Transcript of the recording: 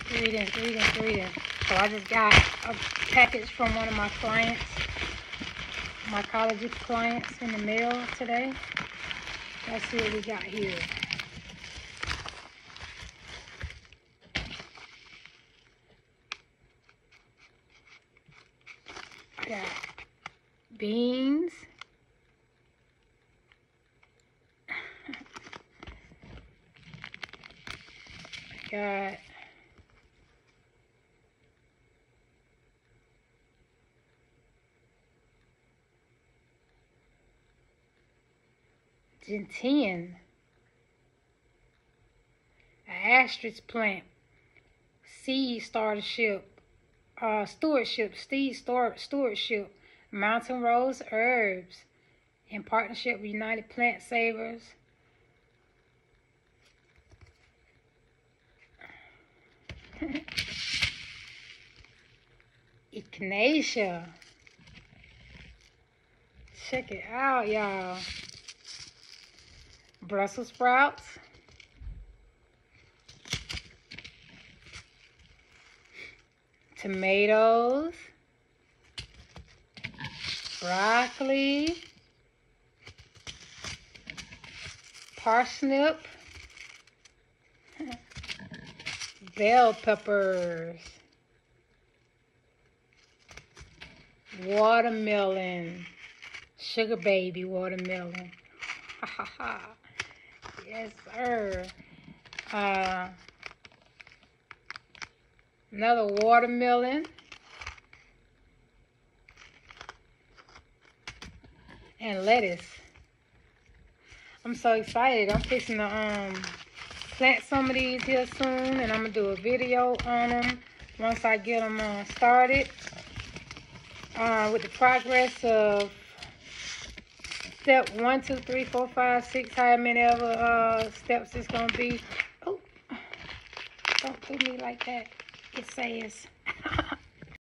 Greetings. So I just got a package from one of my clients, mycology clients, in the mail today. Let's see what we got here. I got beans. I got gentian, an asterisk plant, seed stewardship, mountain rose herbs, in partnership with United Plant Savers. Echinacea. Check it out, y'all. Brussels sprouts. Tomatoes. Broccoli. Parsnip. Bell peppers. Watermelon. Sugar baby watermelon. Ha ha ha. Yes, sir. Another watermelon. And lettuce. I'm so excited. I'm fixing to plant some of these here soon, and I'm gonna do a video on them once I get them started with the progress of step 1, 2, 3, 4, 5, 6, however many ever steps it's gonna be. Oh, don't do me like that. It says